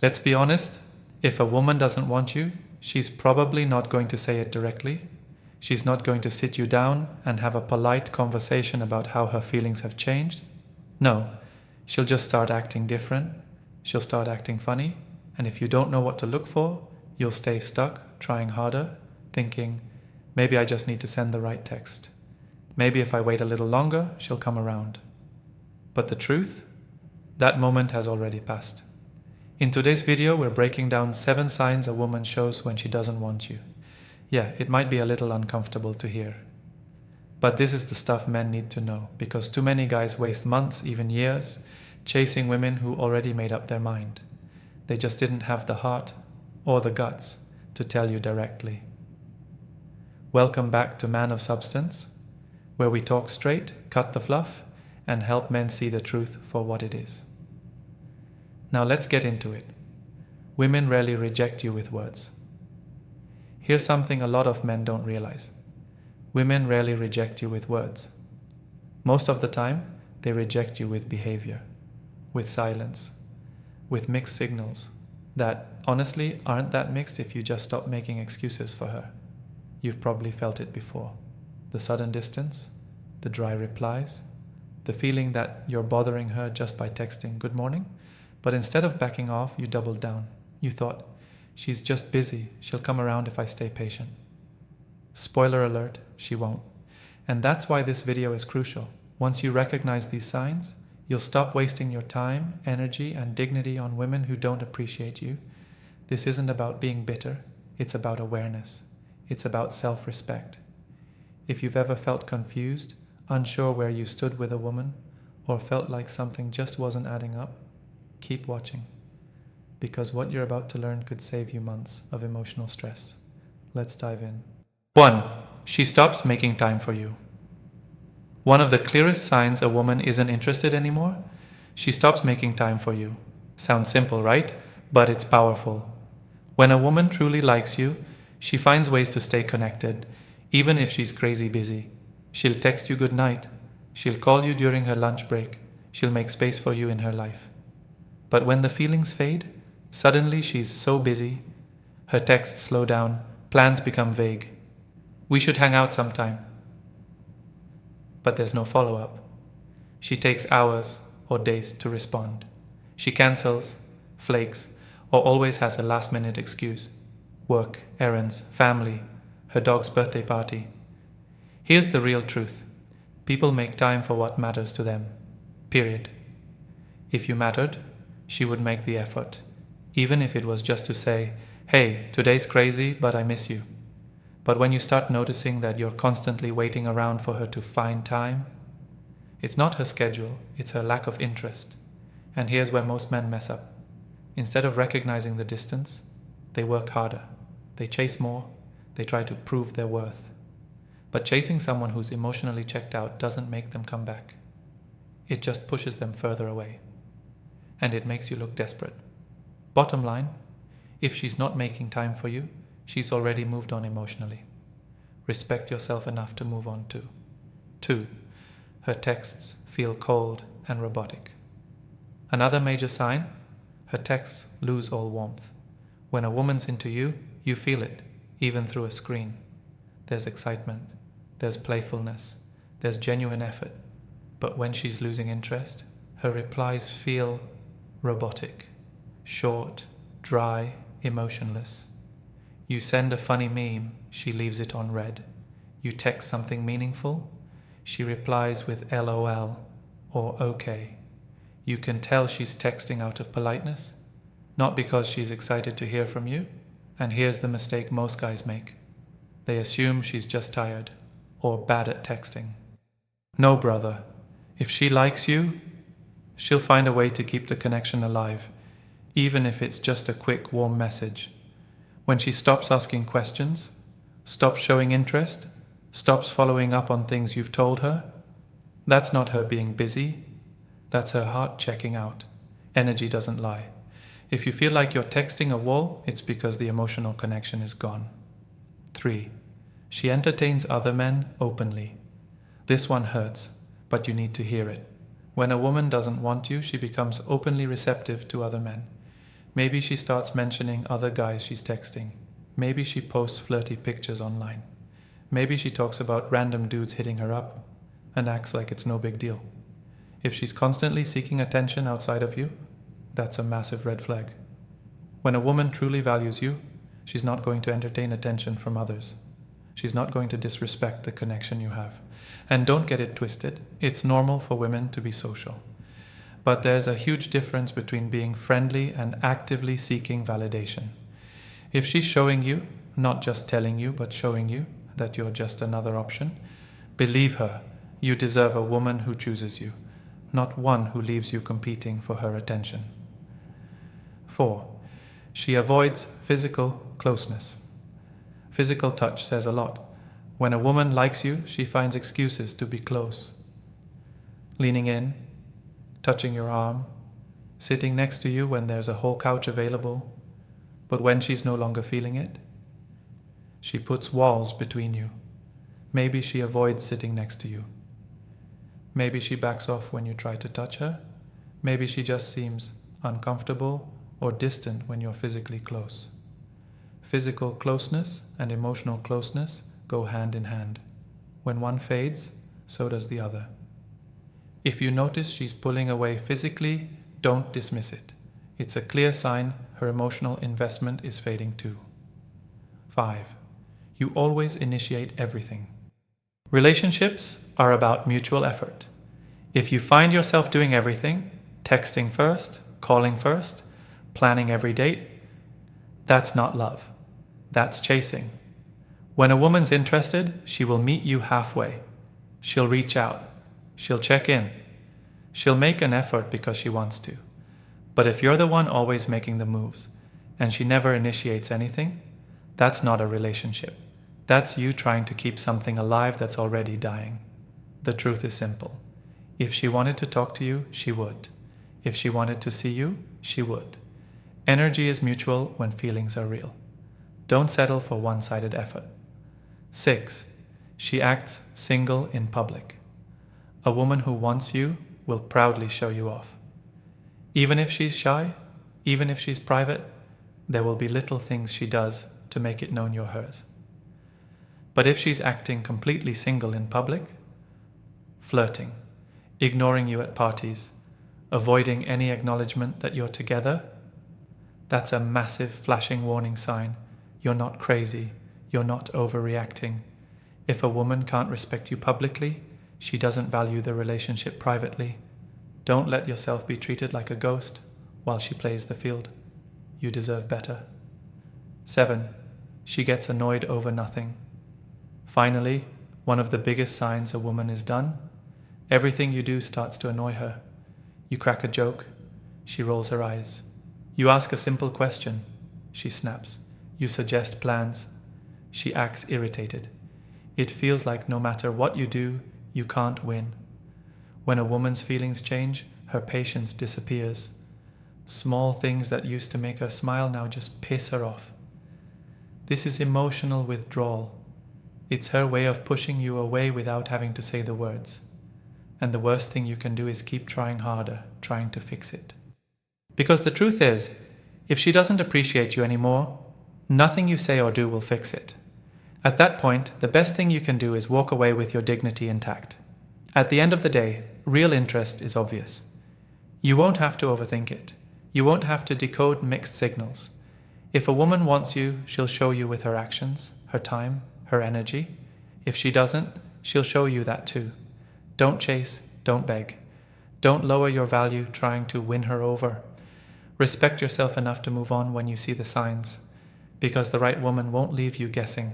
Let's be honest, if a woman doesn't want you, she's probably not going to say it directly. She's not going to sit you down and have a polite conversation about how her feelings have changed. No, she'll just start acting different. She'll start acting funny. And if you don't know what to look for, you'll stay stuck, trying harder, thinking, maybe I just need to send the right text. Maybe if I wait a little longer, she'll come around. But the truth? That moment has already passed. In today's video, we're breaking down 7 signs a woman shows when she doesn't want you. Yeah, it might be a little uncomfortable to hear. But this is the stuff men need to know, because too many guys waste months, even years, chasing women who already made up their mind. They just didn't have the heart or the guts to tell you directly. Welcome back to Man of Substance, where we talk straight, cut the fluff, and help men see the truth for what it is. Now let's get into it. Women rarely reject you with words. Here's something a lot of men don't realize. Women rarely reject you with words. Most of the time, they reject you with behavior, with silence, with mixed signals that, honestly, aren't that mixed if you just stop making excuses for her. You've probably felt it before. The sudden distance, the dry replies, the feeling that you're bothering her just by texting good morning, but instead of backing off, you doubled down. You thought, she's just busy, she'll come around if I stay patient. Spoiler alert, she won't. And that's why this video is crucial. Once you recognize these signs, you'll stop wasting your time, energy, and dignity on women who don't appreciate you. This isn't about being bitter, it's about awareness. It's about self-respect. If you've ever felt confused, unsure where you stood with a woman, or felt like something just wasn't adding up, keep watching. Because what you're about to learn could save you months of emotional stress. Let's dive in. 1. She stops making time for you. One of the clearest signs a woman isn't interested anymore, she stops making time for you. Sounds simple, right? But it's powerful. When a woman truly likes you, she finds ways to stay connected, even if she's crazy busy. She'll text you good night. She'll call you during her lunch break. She'll make space for you in her life. But when the feelings fade, suddenly she's so busy, her texts slow down, plans become vague. We should hang out sometime. But there's no follow-up. She takes hours or days to respond. She cancels, flakes, or always has a last-minute excuse. Work, errands, family, her dog's birthday party. Here's the real truth. People make time for what matters to them. Period. If you mattered, she would make the effort, even if it was just to say, hey, today's crazy, but I miss you. But when you start noticing that you're constantly waiting around for her to find time, it's not her schedule, it's her lack of interest. And here's where most men mess up. Instead of recognizing the distance, they work harder. They chase more. They try to prove their worth. But chasing someone who's emotionally checked out doesn't make them come back. It just pushes them further away. And it makes you look desperate. Bottom line, if she's not making time for you, she's already moved on emotionally. Respect yourself enough to move on too. 2. Her texts feel cold and robotic. Another major sign, her texts lose all warmth. When a woman's into you, you feel it, even through a screen. There's excitement, there's playfulness, there's genuine effort. But when she's losing interest, her replies feel robotic, short, dry, emotionless. You send a funny meme, she leaves it on read. You text something meaningful, she replies with LOL or OK. You can tell she's texting out of politeness, not because she's excited to hear from you. And here's the mistake most guys make. They assume she's just tired or bad at texting. No, brother. If she likes you, she'll find a way to keep the connection alive, even if it's just a quick, warm message. When she stops asking questions, stops showing interest, stops following up on things you've told her, that's not her being busy. That's her heart checking out. Energy doesn't lie. If you feel like you're texting a wall, it's because the emotional connection is gone. 3. She entertains other men openly. This one hurts, but you need to hear it. When a woman doesn't want you, she becomes openly receptive to other men. Maybe she starts mentioning other guys she's texting. Maybe she posts flirty pictures online. Maybe she talks about random dudes hitting her up and acts like it's no big deal. If she's constantly seeking attention outside of you, that's a massive red flag. When a woman truly values you, she's not going to entertain attention from others. She's not going to disrespect the connection you have. And don't get it twisted, it's normal for women to be social. But there's a huge difference between being friendly and actively seeking validation. If she's showing you, not just telling you, but showing you that you're just another option, believe her, you deserve a woman who chooses you, not one who leaves you competing for her attention. 4. She avoids physical closeness. Physical touch says a lot. When a woman likes you, she finds excuses to be close. Leaning in, touching your arm, sitting next to you when there's a whole couch available, but when she's no longer feeling it, she puts walls between you. Maybe she avoids sitting next to you. Maybe she backs off when you try to touch her. Maybe she just seems uncomfortable or distant when you're physically close. Physical closeness and emotional closeness go hand in hand. When one fades, so does the other. If you notice she's pulling away physically, don't dismiss it. It's a clear sign her emotional investment is fading too. 5. You always initiate everything. Relationships are about mutual effort. If you find yourself doing everything, texting first, calling first, planning every date, that's not love. That's chasing. When a woman's interested, she will meet you halfway. She'll reach out. She'll check in. She'll make an effort because she wants to. But if you're the one always making the moves, and she never initiates anything, that's not a relationship. That's you trying to keep something alive that's already dying. The truth is simple. If she wanted to talk to you, she would. If she wanted to see you, she would. Energy is mutual when feelings are real. Don't settle for one-sided effort. 6. She acts single in public. A woman who wants you will proudly show you off. Even if she's shy, even if she's private, there will be little things she does to make it known you're hers. But if she's acting completely single in public, flirting, ignoring you at parties, avoiding any acknowledgement that you're together, that's a massive flashing warning sign. You're not crazy. You're not overreacting. If a woman can't respect you publicly, she doesn't value the relationship privately. Don't let yourself be treated like a ghost while she plays the field. You deserve better. 7. She gets annoyed over nothing. Finally, one of the biggest signs a woman is done. Everything you do starts to annoy her. You crack a joke, she rolls her eyes. You ask a simple question, she snaps. You suggest plans, she acts irritated. It feels like no matter what you do, you can't win. When a woman's feelings change, her patience disappears. Small things that used to make her smile now just piss her off. This is emotional withdrawal. It's her way of pushing you away without having to say the words. And the worst thing you can do is keep trying harder, trying to fix it. Because the truth is, if she doesn't appreciate you anymore, nothing you say or do will fix it. At that point, the best thing you can do is walk away with your dignity intact. At the end of the day, real interest is obvious. You won't have to overthink it. You won't have to decode mixed signals. If a woman wants you, she'll show you with her actions, her time, her energy. If she doesn't, she'll show you that too. Don't chase, don't beg. Don't lower your value trying to win her over. Respect yourself enough to move on when you see the signs, because the right woman won't leave you guessing.